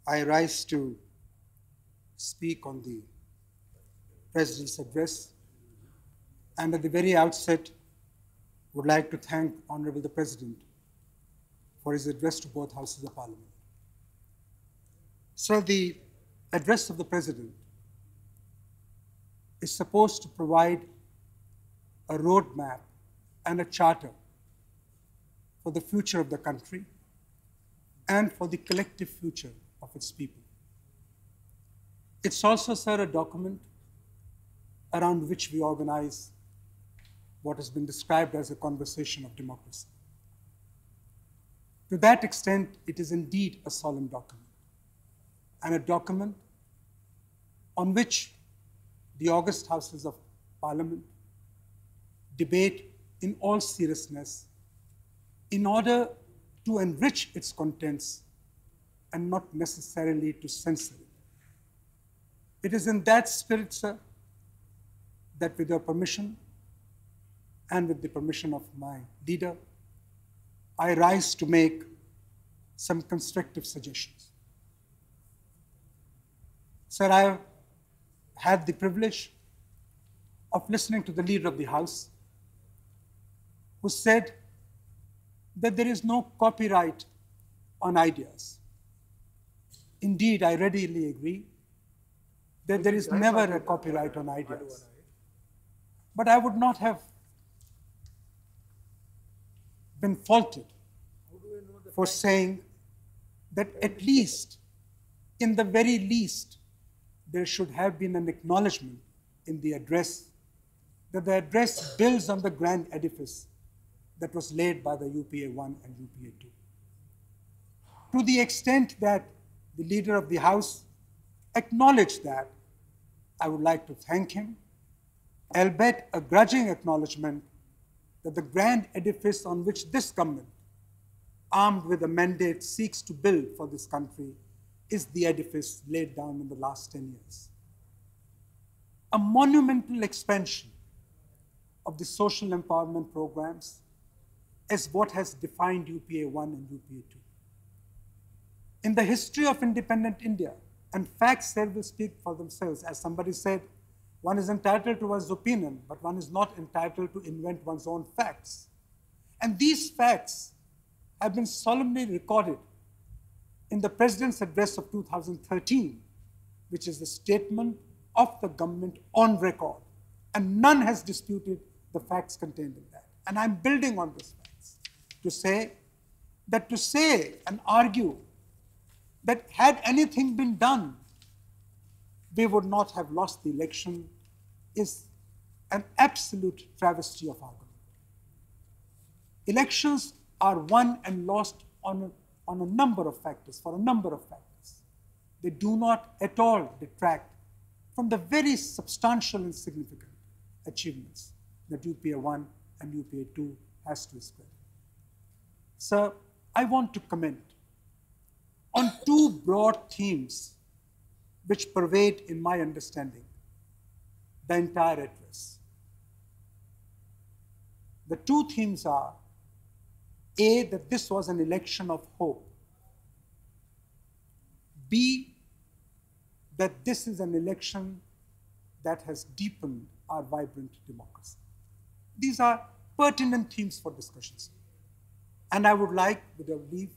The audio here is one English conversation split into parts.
I rise to speak on the President's address, and at the very outset, would like to thank Honorable the President for his address to both Houses of Parliament. Sir, the address of the President is supposed to provide a roadmap and a charter for the future of the country and for the collective future of its people. It's also, sir, a document around which we organize what has been described as a conversation of democracy. To that extent, it is indeed a solemn document, and a document on which the august Houses of Parliament debate in all seriousness in order to enrich its contents and not necessarily to censor it. It is in that spirit, sir, that with your permission and with the permission of my leader, I rise to make some constructive suggestions. Sir, I have had the privilege of listening to the leader of the House, who said that there is no copyright on ideas. Indeed, I readily agree that there is never a copyright on ideas. But I would not have been faulted for saying that at least, in the very least, there should have been an acknowledgement in the address that the address builds on the grand edifice that was laid by the UPA 1 and UPA 2. To the extent that the leader of the House acknowledged that, I would like to thank him, albeit a grudging acknowledgement that the grand edifice on which this government, armed with a mandate, seeks to build for this country is the edifice laid down in the last 10 years. A monumental expansion of the social empowerment programs is what has defined UPA 1 and UPA 2. In the history of independent India, and facts there will speak for themselves, as somebody said, one is entitled to one's opinion, but one is not entitled to invent one's own facts. And these facts have been solemnly recorded in the President's address of 2013, which is the statement of the government on record. And none has disputed the facts contained in that. And I'm building on these facts to say and argue that had anything been done, we would not have lost the election is an absolute travesty of argument. Elections are won and lost on a number of factors, for a number of factors. They do not at all detract from the very substantial and significant achievements that UPA 1 and UPA 2 has to its credit. Sir, I want to comment on two broad themes which pervade, in my understanding, the entire address. The two themes are, A, that this was an election of hope. B, that this is an election that has deepened our vibrant democracy. These are pertinent themes for discussions. And I would like, with your leave,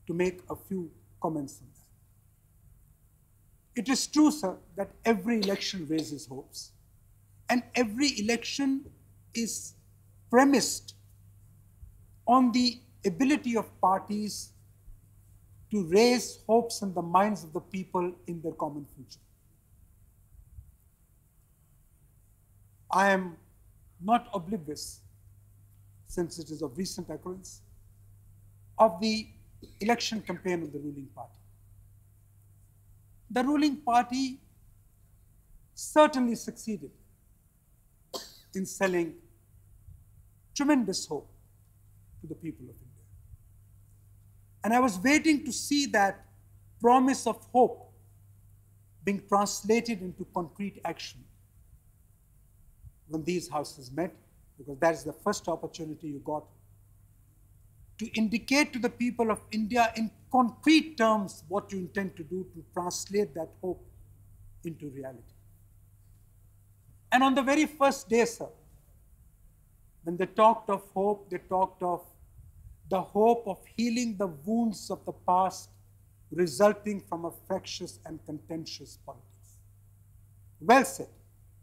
to make a few comments on that. It is true, sir, that every election raises hopes, and every election is premised on the ability of parties to raise hopes in the minds of the people in their common future. I am not oblivious, since it is of recent occurrence, of the election campaign of the ruling party. The ruling party certainly succeeded in selling tremendous hope to the people of India. And I was waiting to see that promise of hope being translated into concrete action when these houses met, because that is the first opportunity you got to indicate to the people of India in concrete terms what you intend to do to translate that hope into reality. And on the very first day, sir, when they talked of hope, they talked of the hope of healing the wounds of the past resulting from a fractious and contentious politics. Well said.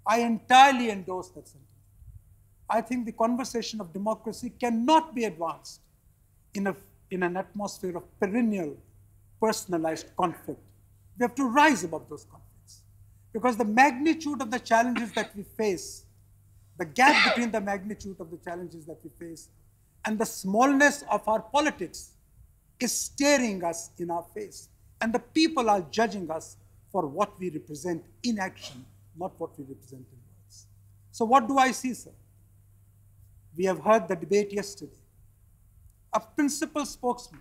I entirely endorse that sentiment. I think the conversation of democracy cannot be advanced in an atmosphere of perennial personalized conflict. We have to rise above those conflicts because the magnitude of the challenges that we face, the gap between the magnitude of the challenges that we face and the smallness of our politics is staring us in our face. And the people are judging us for what we represent in action, not what we represent in words. So what do I see, sir? We have heard the debate yesterday. A principal spokesman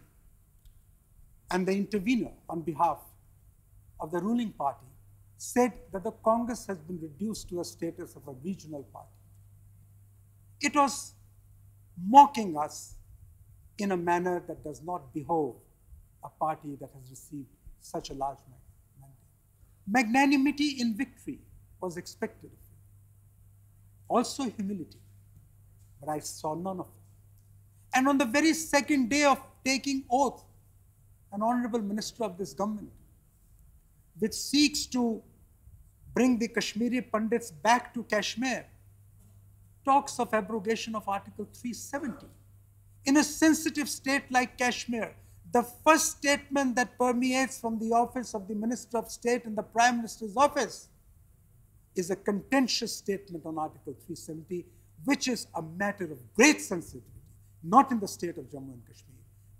and the intervener on behalf of the ruling party said that the Congress has been reduced to a status of a regional party. It was mocking us in a manner that does not behove a party that has received such a large mandate. Magnanimity in victory was expected of him. Also humility, but I saw none of it. And on the very second day of taking oath, an honorable minister of this government, which seeks to bring the Kashmiri Pandits back to Kashmir, talks of abrogation of Article 370. In a sensitive state like Kashmir, the first statement that permeates from the office of the Minister of State in the Prime Minister's office is a contentious statement on Article 370, which is a matter of great sensitivity, not in the state of Jammu and Kashmir,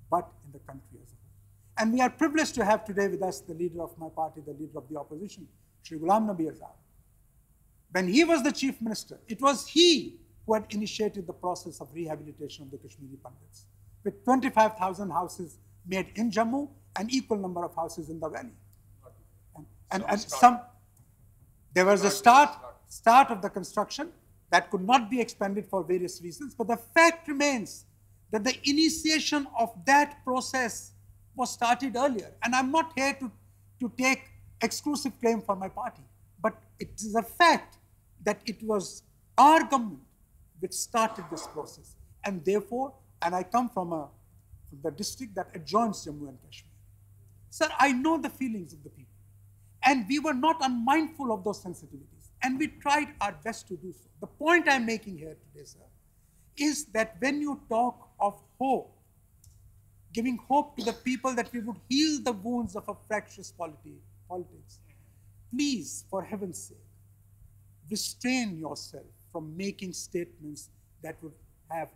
but in the country as a whole. And we are privileged to have today with us the leader of my party, the leader of the opposition, Shri Ghulam Nabi Azad. When he was the chief minister, it was he who had initiated the process of rehabilitation of the Kashmiri Pandits, with 25,000 houses made in Jammu and equal number of houses in the valley. There was a start of the construction that could not be expanded for various reasons, but the fact remains that the initiation of that process was started earlier. And I'm not here to take exclusive claim for my party, but it is a fact that it was our government which started this process. And therefore, and I come from the district that adjoins Jammu and Kashmir. Sir, I know the feelings of the people. And we were not unmindful of those sensitivities. And we tried our best to do so. The point I'm making here today, sir, is that when you talk of hope, giving hope to the people that we would heal the wounds of a fractious politics, please, for heaven's sake, restrain yourself from making statements that would have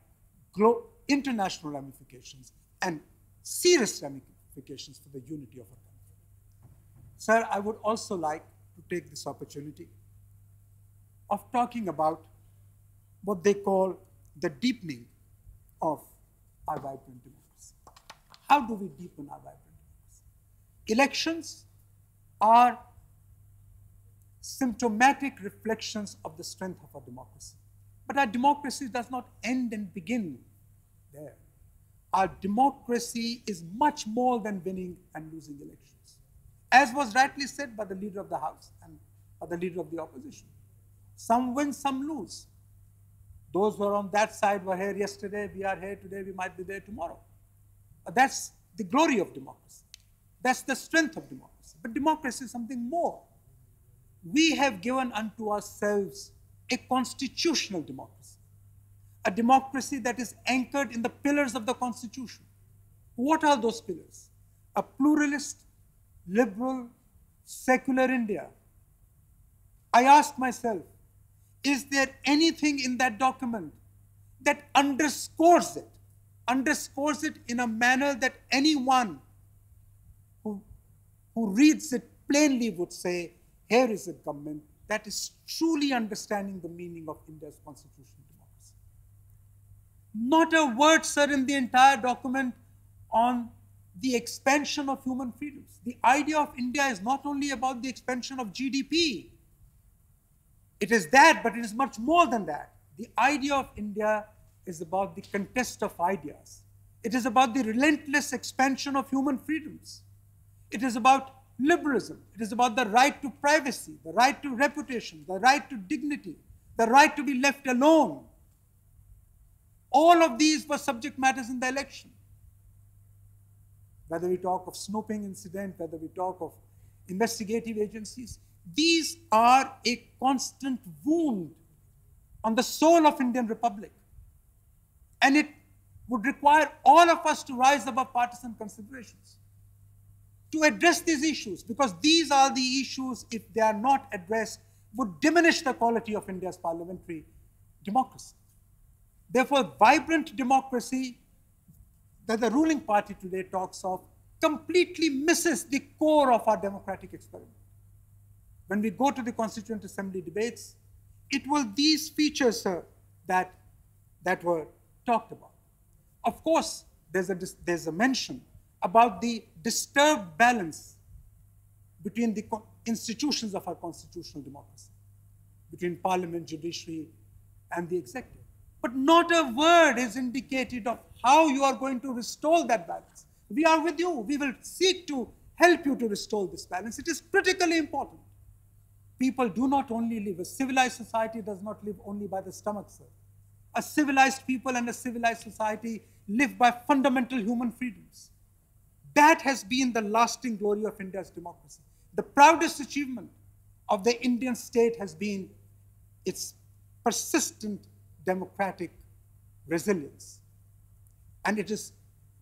international ramifications and serious ramifications for the unity of our country. Sir, I would also like to take this opportunity of talking about what they call the deepening of our vibrant democracy. How do we deepen our vibrant democracy? Elections are symptomatic reflections of the strength of our democracy. But our democracy does not end and begin there. Our democracy is much more than winning and losing elections. As was rightly said by the leader of the House and by the leader of the opposition. Some win, some lose. Those who are on that side were here yesterday, we are here today, we might be there tomorrow. But that's the glory of democracy. That's the strength of democracy. But democracy is something more. We have given unto ourselves a constitutional democracy, a democracy that is anchored in the pillars of the Constitution. What are those pillars? A pluralist, liberal, secular India. I ask myself, is there anything in that document that underscores it in a manner that anyone who reads it plainly would say, here is a government that is truly understanding the meaning of India's constitutional democracy. Not a word, sir, in the entire document on the expansion of human freedoms. The idea of India is not only about the expansion of GDP. It is that, but it is much more than that. The idea of India is about the contest of ideas. It is about the relentless expansion of human freedoms. It is about liberalism. It is about the right to privacy, the right to reputation, the right to dignity, the right to be left alone. All of these were subject matters in the election. Whether we talk of snooping incident, whether we talk of investigative agencies, these are a constant wound on the soul of Indian Republic. And it would require all of us to rise above partisan considerations to address these issues, because these are the issues, if they are not addressed, would diminish the quality of India's parliamentary democracy. Therefore, vibrant democracy that the ruling party today talks of completely misses the core of our democratic experiment. When we go to the Constituent Assembly debates, it was these features that were talked about. Of course, there's a mention about the disturbed balance between the institutions of our constitutional democracy, between parliament, judiciary, and the executive. But not a word is indicated of how you are going to restore that balance. We are with you. We will seek to help you to restore this balance. It is critically important. People do not only live, a civilized society does not live only by the stomach, sir. A civilized people and a civilized society live by fundamental human freedoms. That has been the lasting glory of India's democracy. The proudest achievement of the Indian state has been its persistent democratic resilience. And it is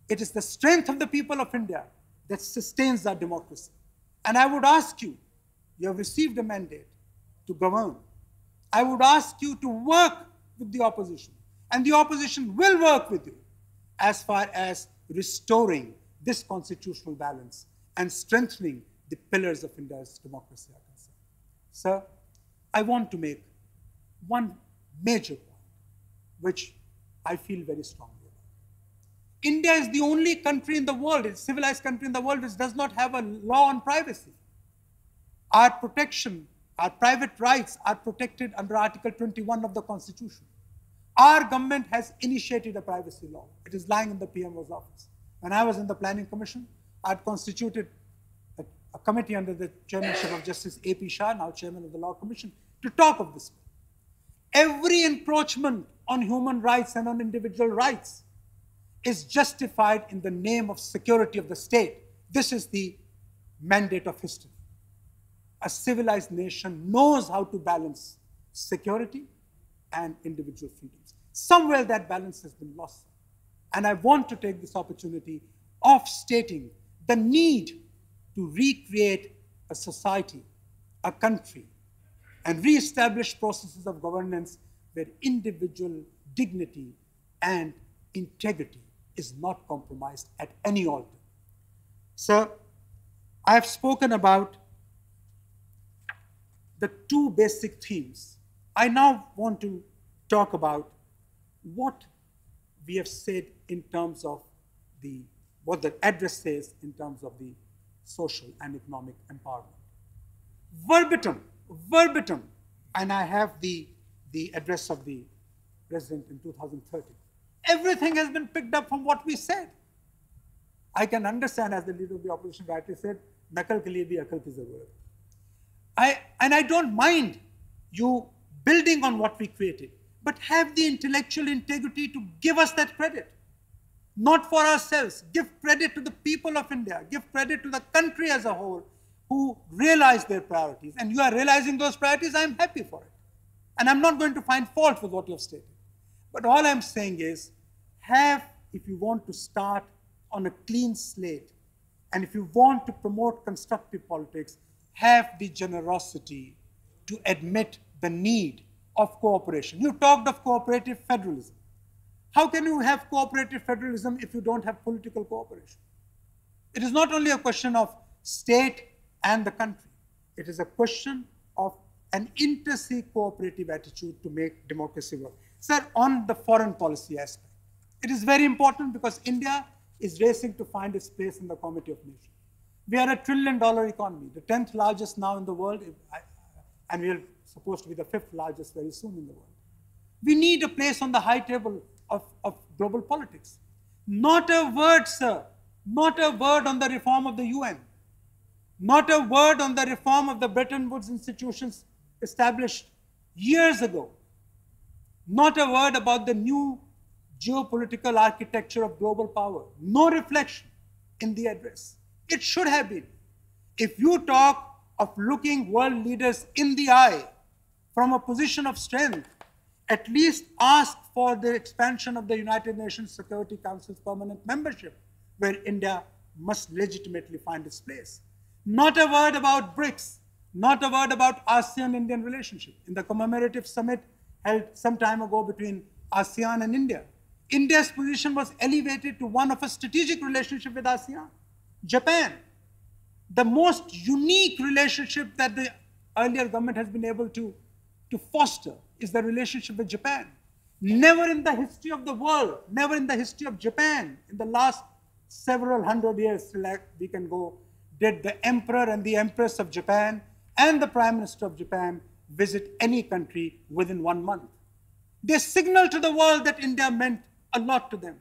the strength of the people of India that sustains our democracy. And I would ask you, you have received a mandate to govern. I would ask you to work with the opposition, and the opposition will work with you as far as restoring this constitutional balance and strengthening the pillars of India's democracy are concerned. Sir, I want to make one major point, which I feel very strongly about. India is the only country in the world, it's a civilized country in the world, which does not have a law on privacy. Our protection, our private rights are protected under Article 21 of the Constitution. Our government has initiated a privacy law. It is lying in the PMO's office. When I was in the Planning Commission, I had constituted a committee under the chairmanship of Justice A.P. Shah, now chairman of the Law Commission, to talk of this. Every encroachment on human rights and on individual rights is justified in the name of security of the state. This is the mandate of history. A civilized nation knows how to balance security and individual freedoms. Somewhere that balance has been lost. And I want to take this opportunity of stating the need to recreate a society, a country, and re-establish processes of governance where individual dignity and integrity is not compromised at any altar. Sir, I have spoken about the two basic themes. I now want to talk about what we have said in terms of what the address says in terms of the social and economic empowerment. Verbatim, and I have the address of the president in 2013. Everything has been picked up from what we said. I can understand, as the leader of the opposition rightly said, nakal ke liye bhi akal ki zarurat. And I don't mind you building on what we created, but have the intellectual integrity to give us that credit. Not for ourselves. Give credit to the people of India. Give credit to the country as a whole who realize their priorities. And you are realizing those priorities, I'm happy for it. And I'm not going to find fault with what you have stated. But all I'm saying is, if you want to start on a clean slate, and if you want to promote constructive politics, have the generosity to admit the need of cooperation. You talked of cooperative federalism. How can you have cooperative federalism if you don't have political cooperation? It is not only a question of state and the country. It is a question of an inter-se cooperative attitude to make democracy work. Sir, on the foreign policy aspect, it is very important because India is racing to find its place in the Committee of Nations. We are a $1 trillion economy, the 10th largest now in the world, and we are supposed to be the 5th largest very soon in the world. We need a place on the high table of global politics. Not a word, sir. Not a word on the reform of the UN. Not a word on the reform of the Bretton Woods institutions established years ago. Not a word about the new geopolitical architecture of global power. No reflection in the address. It should have been. If you talk of looking world leaders in the eye from a position of strength, at least ask for the expansion of the United Nations Security Council's permanent membership, where India must legitimately find its place. Not a word about BRICS, not a word about ASEAN-Indian relationship. In the commemorative summit held some time ago between ASEAN and India, India's position was elevated to one of a strategic relationship with ASEAN. Japan, the most unique relationship that the earlier government has been able to foster is the relationship with Japan. Never in the history of the world, never in the history of Japan, in the last several hundred years, like we can go, did the Emperor and the Empress of Japan and the Prime Minister of Japan visit any country within 1 month. They signaled to the world that India meant a lot to them,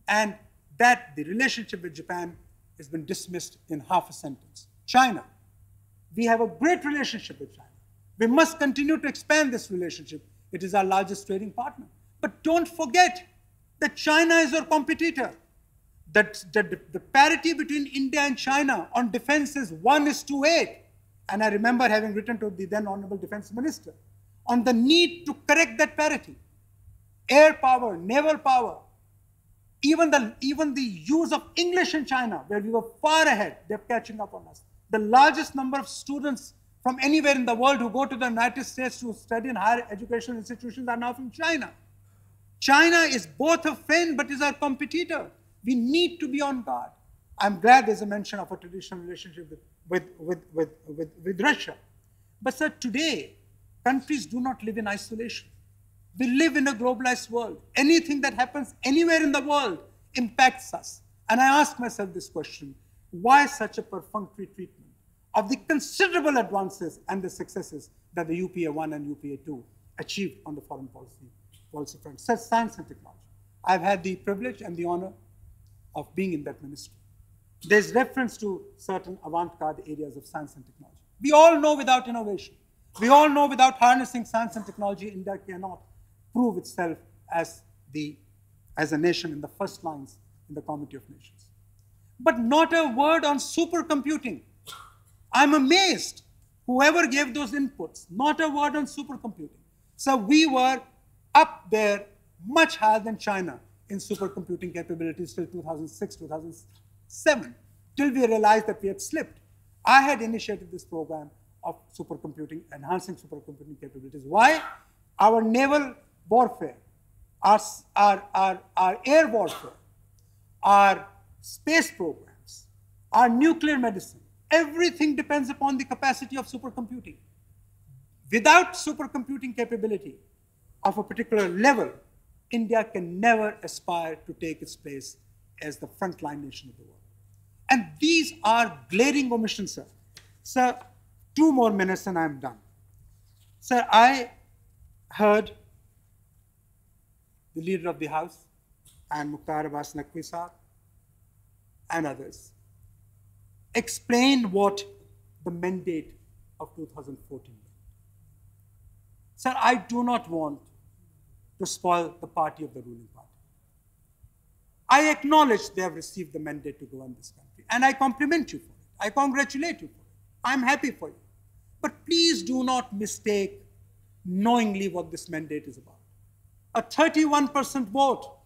and that the relationship with Japan has been dismissed in half a sentence. China, we have a great relationship with China. We must continue to expand this relationship. It is our largest trading partner. But don't forget that China is our competitor. That the parity between India and China on defense is 1:8. And I remember having written to the then Honorable Defense Minister on the need to correct that parity. Air power, naval power, even the use of English in China, where we were far ahead, they're catching up on us. The largest number of students from anywhere in the world who go to the United States to study in higher education institutions are now from China. China is both a friend but is our competitor. We need to be on guard. I'm glad there's a mention of a traditional relationship with Russia. But sir, today, countries do not live in isolation. We live in a globalized world. Anything that happens anywhere in the world impacts us. And I ask myself this question: why such a perfunctory treatment of the considerable advances and the successes that the UPA-1 and UPA-2 achieved on the foreign policy front, such science and technology? I've had the privilege and the honor of being in that ministry. There's reference to certain avant-garde areas of science and technology. We all know without innovation, we all know without harnessing science and technology, India cannot prove itself as a nation in the first lines in the Committee of Nations. But not a word on supercomputing. I'm amazed. Whoever gave those inputs, not a word on supercomputing. So we were up there much higher than China in supercomputing capabilities till 2006, 2007, till we realized that we had slipped. I had initiated this program of supercomputing, enhancing supercomputing capabilities. Why? Our naval warfare, our air warfare, our space programs, our nuclear medicine, everything depends upon the capacity of supercomputing. Without supercomputing capability of a particular level, India can never aspire to take its place as the frontline nation of the world. And these are glaring omissions, sir. Sir, 2 more minutes and I'm done. Sir, I heard the Leader of the House and Mukhtar Abbas Naqvi Sahab and others explain what the mandate of 2014 meant. Sir, I do not want to spoil the party of the ruling party. I acknowledge they have received the mandate to govern this country, and I compliment you for it. I congratulate you for it. I'm happy for you. But please do not mistake knowingly what this mandate is about. A 31% vote,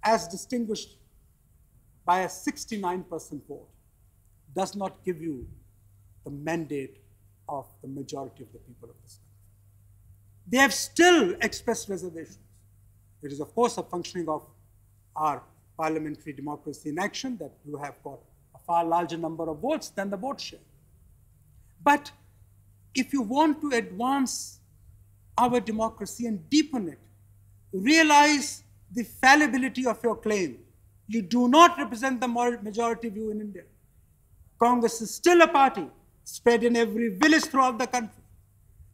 as distinguished by a 69% vote, does not give you the mandate of the majority of the people of this country. They have still expressed reservations. It is, of course, a functioning of our parliamentary democracy in action that you have got a far larger number of votes than the vote share. But if you want to advance our democracy and deepen it, realize the fallibility of your claim. You do not represent the majority view in India. Congress is still a party spread in every village throughout the country.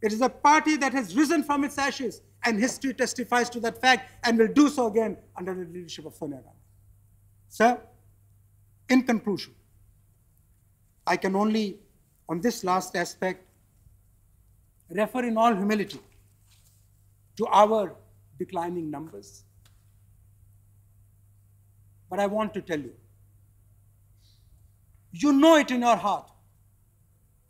It is a party that has risen from its ashes, and history testifies to that fact and will do so again under the leadership of Sonia Gandhi. Sir, in conclusion, I can only, on this last aspect, refer in all humility to our declining numbers. But I want to tell you, you know it in your heart.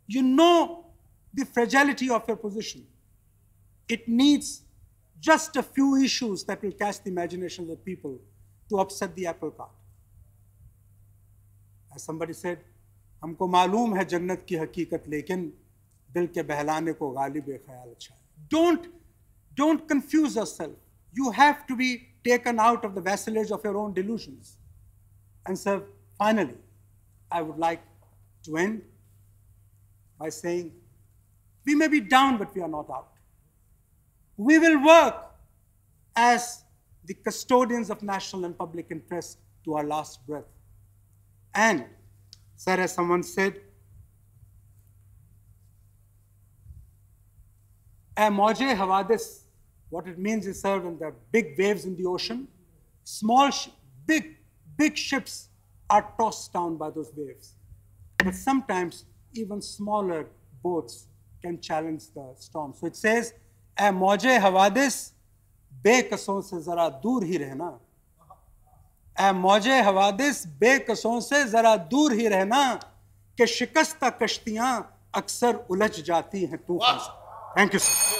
You know the fragility of your position. It needs just a few issues that will catch the imagination of the people to upset the apple cart. As somebody said, हमको मालूम है जन्नत की हकीकत लेकिन दिल के बहलाने को गालिब ख्याल अच्छा है. Don't confuse yourself. You have to be taken out of the vassalage of your own delusions. And so finally, I would like to end by saying, we may be down, but we are not out. We will work as the custodians of national and public interest to our last breath. And, sir, as someone said, a mauj-e hawadis, what it means is, sir, when there are big waves in the ocean, big ships are tossed down by those waves. But sometimes even smaller boats can challenge the storm. So it says, "A mauj-e hawadis, बेकसों से जरा दूर ही रहना." "A mauj-e hawadis, बेकसों से जरा दूर ही रहना, कि शिकस्ता कश्तियां अक्सर उलझ जाती हैं तूफान से." Thank you, sir.